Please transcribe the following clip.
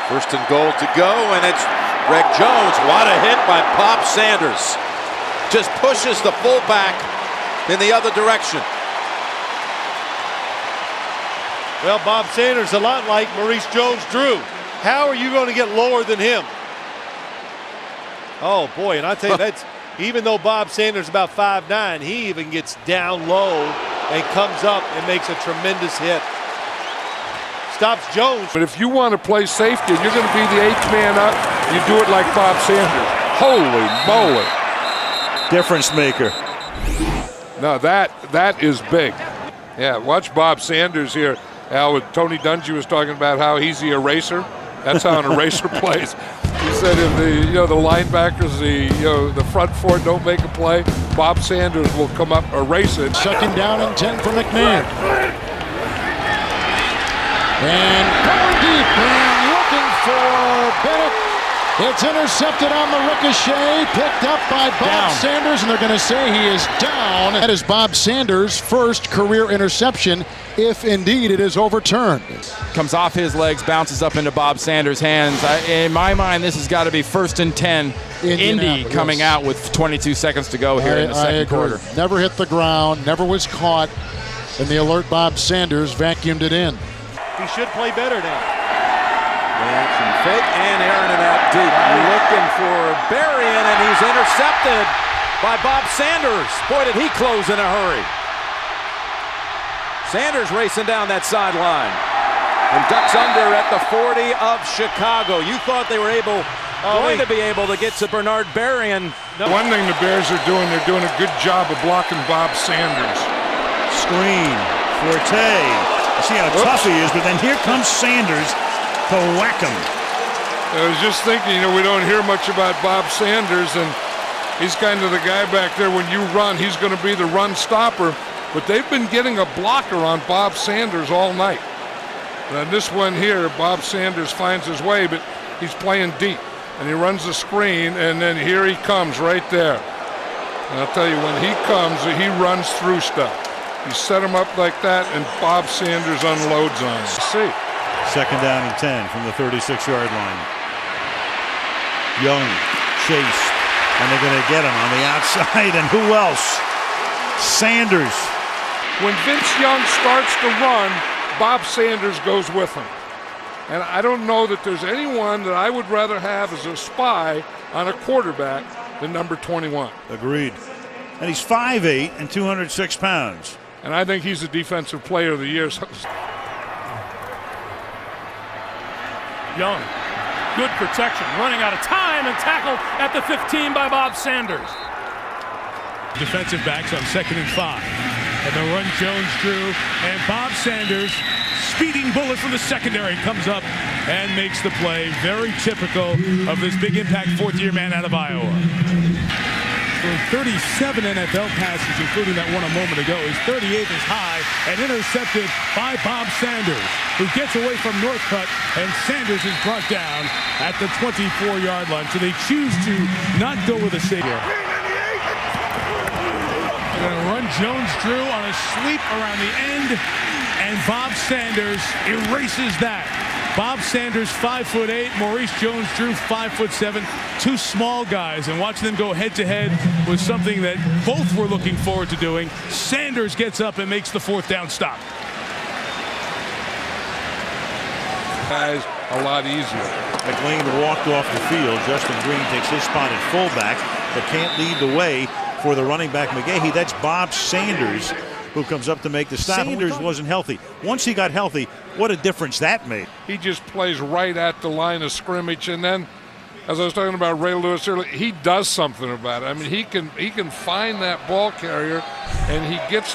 First and goal to go, and it's Greg Jones. What a hit by Bob Sanders. Just pushes the fullback in the other direction. Well, Bob Sanders, a lot like Maurice Jones-Drew. How are you going to get lower than him? Oh, boy, and I tell you, that's even though Bob Sanders is about 5'9", he even gets down low and comes up and makes a tremendous hit. Stops Jones. But if you want to play safety and you're going to be the eighth man up, you do it like Bob Sanders. Holy moly. Difference maker. No, that is big. Yeah, watch Bob Sanders here. Al, with Tony Dungy was talking about how he's the eraser. That's how an eraser plays. He said if the linebackers, the front four don't make a play, Bob Sanders will come up, erase it. Second down and 10 for McMahon. And going deep and looking for Bennett. It's intercepted on the ricochet, picked up by Bob Sanders, and they're going to say he is down. That is Bob Sanders' first career interception, if indeed it is overturned. Comes off his legs, bounces up into Bob Sanders' hands. In my mind, this has got to be 1st and 10. Indy coming out with 22 seconds to go here in the second quarter. Never hit the ground, never was caught, and the alert Bob Sanders vacuumed it in. He should play better now. Action fake, and Aaron in that deep. Looking for Berrien, and he's intercepted by Bob Sanders. Boy, did he close in a hurry. Sanders racing down that sideline and ducks under at the 40 of Chicago. You thought they were going to be able to get to Bernard Berrien. One thing the Bears are doing, they're doing a good job of blocking Bob Sanders. Screen. Forte. See how tough he is, but then here comes Sanders to whack him. I was just thinking, we don't hear much about Bob Sanders, and he's kind of the guy back there when you run, he's going to be the run stopper. But they've been getting a blocker on Bob Sanders all night. And this one here, Bob Sanders finds his way, but he's playing deep. And he runs the screen, and then here he comes right there. And I'll tell you, when he comes, he runs through stuff. You set him up like that, and Bob Sanders unloads on him. See. Second down and 10 from the 36-yard line. Young chased, and they're going to get him on the outside, and who else? Sanders. When Vince Young starts to run, Bob Sanders goes with him. And I don't know that there's anyone that I would rather have as a spy on a quarterback than number 21. Agreed. And he's 5'8" and 206 pounds. And I think he's the defensive player of the year. Young, good protection, running out of time and tackled at the 15 by Bob Sanders. Defensive backs on 2nd and 5. And the run Jones-Drew, and Bob Sanders, speeding bullet from the secondary, comes up and makes the play. Very typical of this big impact fourth-year man out of Iowa. For 37 NFL passes, including that one a moment ago. His 38th is high and intercepted by Bob Sanders, who gets away from Northcutt, and Sanders is brought down at the 24-yard line. So they choose to not go with a savior. They're going to run Jones-Drew on a sweep around the end, and Bob Sanders erases that. Bob Sanders, 5'8", Maurice Jones-Drew, 5'7", two small guys, and watching them go head-to-head was something that both were looking forward to doing. Sanders gets up and makes the 4th down stop. Guys, a lot easier. McLean walked off the field. Justin Green takes his spot at fullback, but can't lead the way for the running back McGahee. That's Bob Sanders who comes up to make the stop. Sanders wasn't healthy. Once he got healthy, what a difference that made. He just plays right at the line of scrimmage, and then, as I was talking about Ray Lewis earlier, he does something about it. I mean, he can find that ball carrier, and he gets